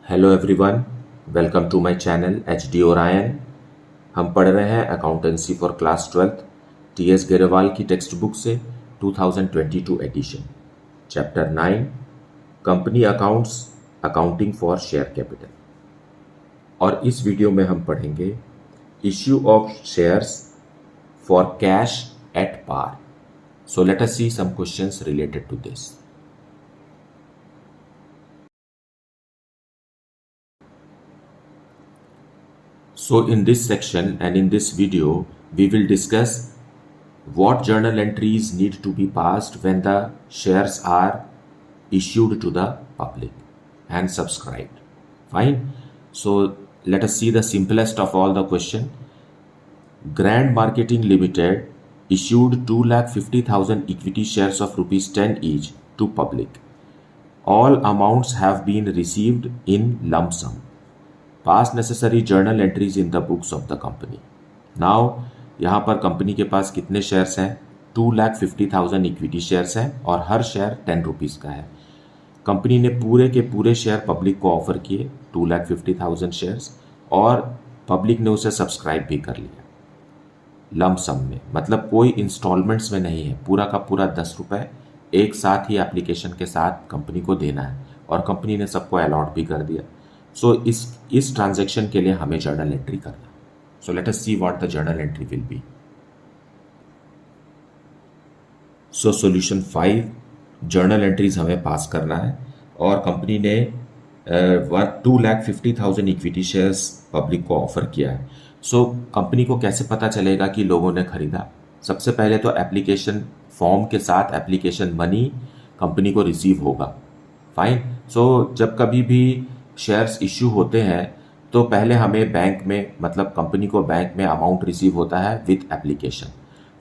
Hello everyone, welcome to my channel H D Orion. हम पढ़ रहे हैं accountancy for class 12 T S Grewal की टेक्स्ट बुक से 2022 edition, chapter 9 company accounts, accounting for share capital. और इस वीडियो में हम पढ़ेंगे issue of shares for cash at par. So let us see some questions related to this. So in this section and in this video, we will discuss what journal entries need to be passed when the shares are issued to the public and subscribed. Fine. So let us see the simplest of all the question. Grand Marketing Limited issued 2,50,000 equity shares of rupees 10 each to public. All amounts have been received in lump sum. Pass necessary journal entries in the books of the company. Now यहाँ पर company के पास कितने shares हैं? 2,50,000 equity shares हैं और हर share 10 rupees का है। Company ने पूरे के पूरे शेयर पब्लिक को ऑफर किए 2,50,000 शेयर्स, और पब्लिक ने उसे सब्सक्राइब भी कर लिया लंप सम में, मतलब कोई इंस्टॉलमेंट्स में नहीं है। पूरा का पूरा 10 रुपये एक साथ ही एप्लीकेशन के साथ कंपनी को देना है, और कंपनी ने सबको अलॉट भी कर दिया। सो इस ट्रांजैक्शन के लिए हमें जर्नल एंट्री करना। सो let us see what the journal entry will be. So solution 5, journal entries हमें पास करना है, और कंपनी ने 2,50,000 इक्विटी शेयर्स पब्लिक को ऑफर किया है। सो कंपनी को कैसे पता चलेगा कि लोगों ने खरीदा? सबसे पहले तो एप्लीकेशन फॉर्म के साथ एप्लीकेशन मनी कंपनी को रिसीव होगा। फाइन। सो जब कभी भी शेयर्स इश्यू होते हैं तो पहले हमें बैंक में, मतलब कंपनी को बैंक में अमाउंट रिसीव होता है विथ एप्लीकेशन।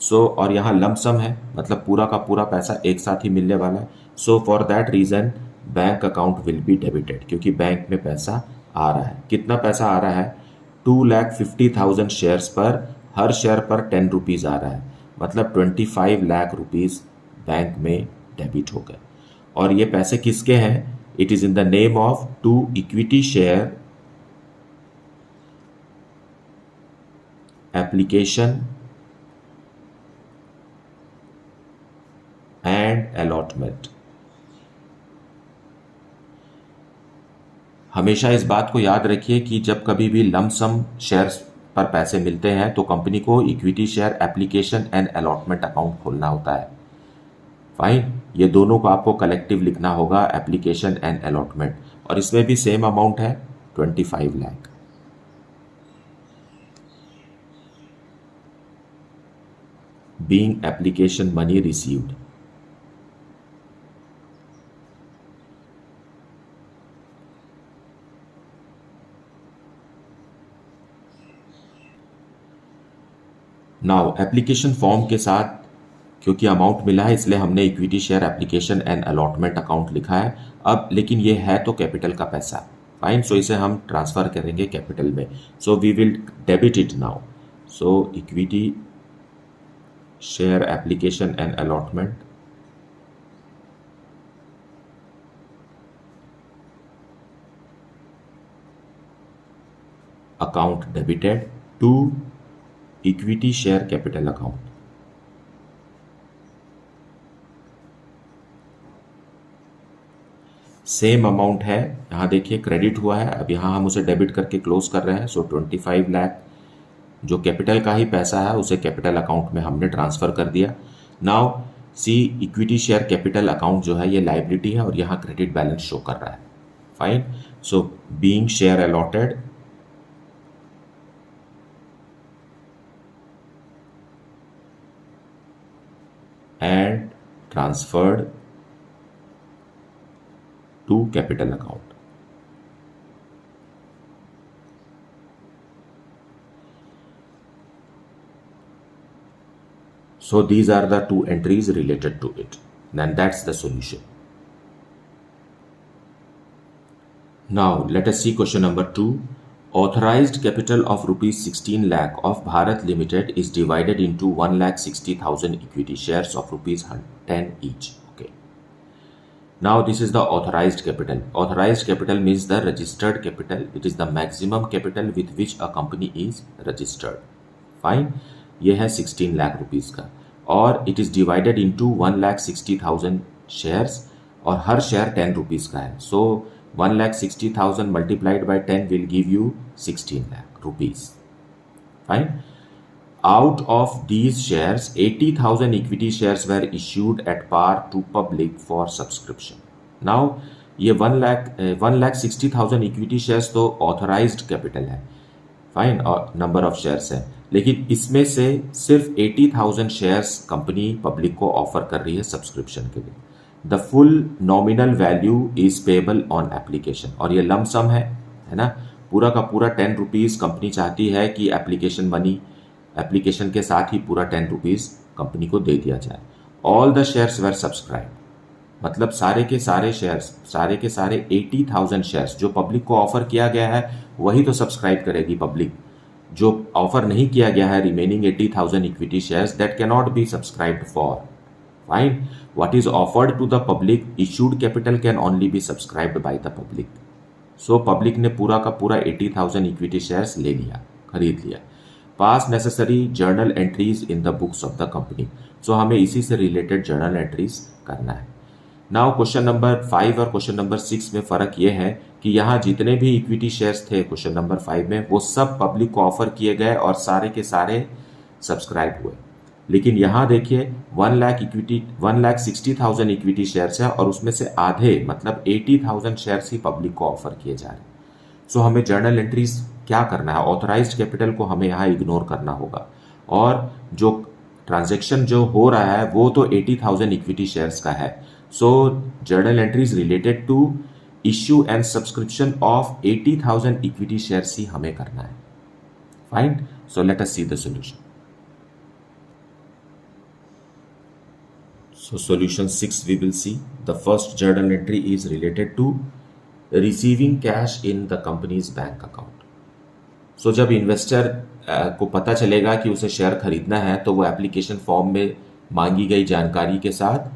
सो और यहाँ लंप सम है, मतलब पूरा का पूरा पैसा एक साथ ही मिलने वाला है। So for that reason bank account will be debited, क्योंकि बैंक में पैसा आ रहा है। कितना पैसा आ रहा है? 2,50,000 शेयर्स पर हर शेयर पर 10 रुपीज़ आ रहा है, मतलब 25 लाख रुपीज़ बैंक में डेबिट हो गए। और ये पैसे किसके हैं? It is in the name of 2 equity share application and allotment। हमेशा इस बात को याद रखिए कि जब कभी भी लंप सम शेयर्स पर पैसे मिलते हैं तो कंपनी को equity share application and allotment account खोलना होता है। फाइन। ये दोनों को आपको कलेक्टिव लिखना होगा, एप्लीकेशन एंड अलॉटमेंट, और इसमें भी सेम अमाउंट है 25 lakh. Being application money received. Now application form के साथ क्योंकि अमाउंट मिला है इसलिए हमने equity share application and allotment account लिखा है। अब लेकिन ये है तो कैपिटल का पैसा। फाइन। सो इसे हम ट्रांसफर करेंगे कैपिटल में। So we will debit it now. So equity share application and allotment account debited to equity share capital account. Same amount है, यहाँ देखिए क्रेडिट हुआ है, अब यहाँ हम उसे डेबिट करके क्लोज कर रहे हैं। सो 25 लाख जो कैपिटल का ही पैसा है उसे कैपिटल अकाउंट में हमने ट्रांसफर कर दिया। Now see equity share capital account जो है ये लाइबिलिटी है और यहाँ क्रेडिट बैलेंस शो कर रहा है। Fine. So being share allotted and transferred to capital account। So these are the 2 entries related to it, and that's the solution. Now let us see question number 2. Authorized capital of rupees 16 lakh of Bharat Limited is divided into 1,60,000 equity shares of rupees 10 each. Okay. Now this is the authorized capital. Authorized capital means the registered capital. It is the maximum capital with which a company is registered. Fine. ये है 16 lakh rupees का और it is divided into 1,60,000 shares और हर share 10 rupees का है. सो 1,60,000 multiplied by 10 will give you 16 lakh rupees. Fine. Out of these shares, 80,000 equity shares were issued at par to public for subscription. Now, ये 1,60,000 equity shares तो authorised capital है, fine, और number of shares है, लेकिन इसमें से सिर्फ 80,000 shares company public को ऑफर कर रही है सब्सक्रिप्शन के लिए. The full nominal value is payable on application, और ये लम सम है ना, पूरा का पूरा 10 रुपीज़ कंपनी चाहती है कि एप्लीकेशन मनी, एप्लीकेशन के साथ ही पूरा 10 रुपीज़ कंपनी को दे दिया जाए. All the shares were subscribe, मतलब सारे के सारे शेयर्स, सारे के सारे 80,000 शेयर्स जो पब्लिक को ऑफर किया गया है वही तो सब्सक्राइब करेगी पब्लिक. जो ऑफर नहीं किया गया है remaining 80,000 equity shares, that can not be subscribed for. Fine. What is offered to the public, issued capital can only be subscribed by the public. So public ने पूरा का पूरा 80,000 इक्विटी शेयर्स ले लिया, खरीद लिया. Pass necessary journal entries in the books of the company. So हमें इसी से रिलेटेड जर्नल एंट्रीज करना है. नाउ क्वेश्चन नंबर 5 और क्वेश्चन नंबर 6 में फ़र्क ये है कि यहाँ जितने भी इक्विटी शेयर्स थे क्वेश्चन नंबर 5 में, वो सब पब्लिक को ऑफर किए गए और सारे के सारे सब्सक्राइब हुए. लेकिन यहाँ देखिए 1,60,000 इक्विटी शेयर्स है और उसमें से आधे मतलब 80,000 शेयर्स ही पब्लिक को ऑफर किए जा रहे हैं. सो हमें जर्नल एंट्रीज क्या करना है, ऑथराइज्ड कैपिटल को हमें यहाँ इग्नोर करना होगा, और जो ट्रांजैक्शन जो हो रहा है वो तो 80,000 इक्विटी शेयर्स का है. So journal entries related to issue and subscription of 80,000 equity shares ही हमें करना है. Fine. So let us see the solution. So solution 6 we will see. The first journal entry is related to receiving cash in the company's bank account. So जब investor को पता चलेगा कि उसे शेयर खरीदना है तो वो एप्लीकेशन फॉर्म में मांगी गई जानकारी के साथ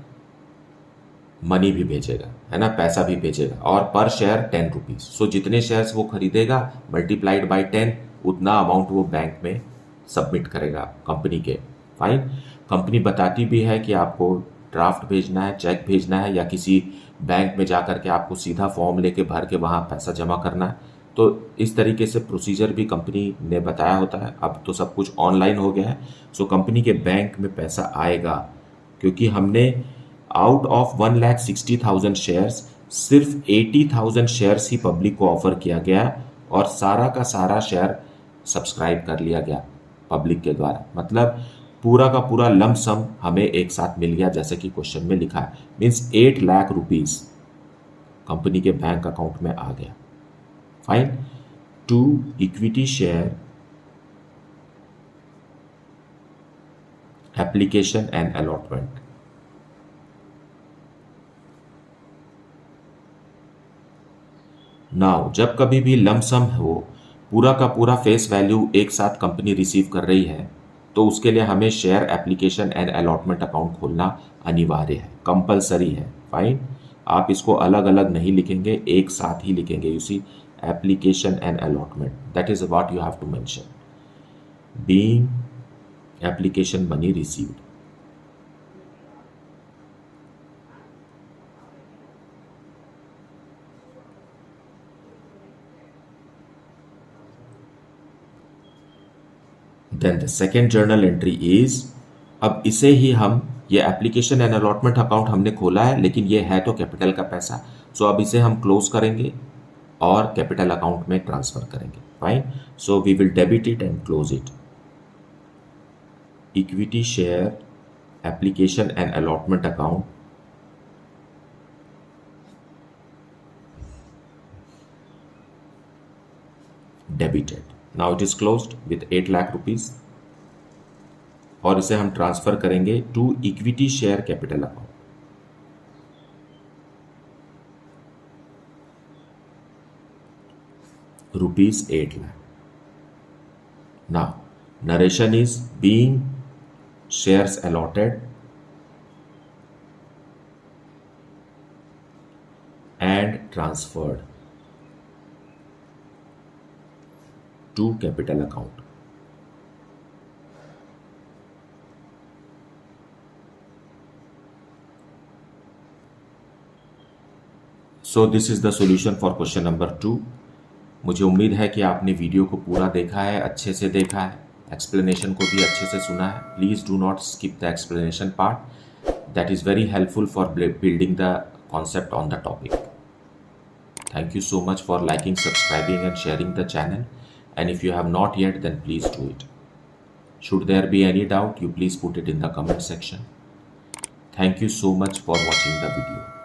मनी भी भेजेगा, है ना, पैसा भी भेजेगा, और पर शेयर 10 रुपीज़. सो जितने शेयर्स वो खरीदेगा मल्टीप्लाइड बाय 10 उतना अमाउंट वो बैंक में सबमिट करेगा कंपनी के. फाइन. कंपनी बताती भी है कि आपको ड्राफ्ट भेजना है, चेक भेजना है, या किसी बैंक में जा कर के आपको सीधा फॉर्म लेके भर के वहाँ पैसा जमा करना है. तो इस तरीके से प्रोसीजर भी कंपनी ने बताया होता है. अब तो सब कुछ ऑनलाइन हो गया है. सो कंपनी के बैंक में पैसा आएगा क्योंकि हमने आउट ऑफ 1,60,000 शेयर्स सिर्फ 80,000 शेयर्स ही पब्लिक को ऑफर किया गया और सारा का सारा शेयर सब्सक्राइब कर लिया गया पब्लिक के द्वारा. मतलब पूरा का पूरा लम सम हमें एक साथ मिल गया जैसे कि क्वेश्चन में लिखा है. मीन्स 8 लाख रुपीज कंपनी के बैंक अकाउंट में आ गया. Fine. To equity share application and allotment. Now जब कभी भी लम सम हो, पूरा का पूरा फेस वैल्यू एक साथ कंपनी रिसीव कर रही है, तो उसके लिए हमें share application and allotment account खोलना अनिवार्य है, कंपलसरी है. फाइन. आप इसको अलग अलग नहीं लिखेंगे, एक साथ ही लिखेंगे. You see, application and allotment, that is what you have to mention. Being application money received. Then the second journal entry is, अब इसे ही हम, ये एप्लीकेशन एंड अलॉटमेंट अकाउंट हमने खोला है लेकिन ये है तो कैपिटल का पैसा. सो अब इसे हम क्लोज करेंगे और कैपिटल अकाउंट में ट्रांसफर करेंगे. Fine. So we will debit it and close it. Equity share application and allotment account debited. Now it is closed with 8 lakh rupees और इसे हम ट्रांसफर करेंगे to equity share capital account. Rupees 8 lakh. Now, narration is being shares allotted and transferred to capital account. So this is the solution for question number 2. मुझे उम्मीद है कि आपने video को पूरा देखा है, अच्छे से देखा है, एक्सप्लेनेशन को भी अच्छे से सुना है. Please do not skip the explanation part. That is very helpful for building the concept on the topic. Thank you so much for liking, subscribing and sharing the channel, and if you have not yet, then please do it. Should there be any doubt, you please put it in the comment section. Thank you so much for watching the video.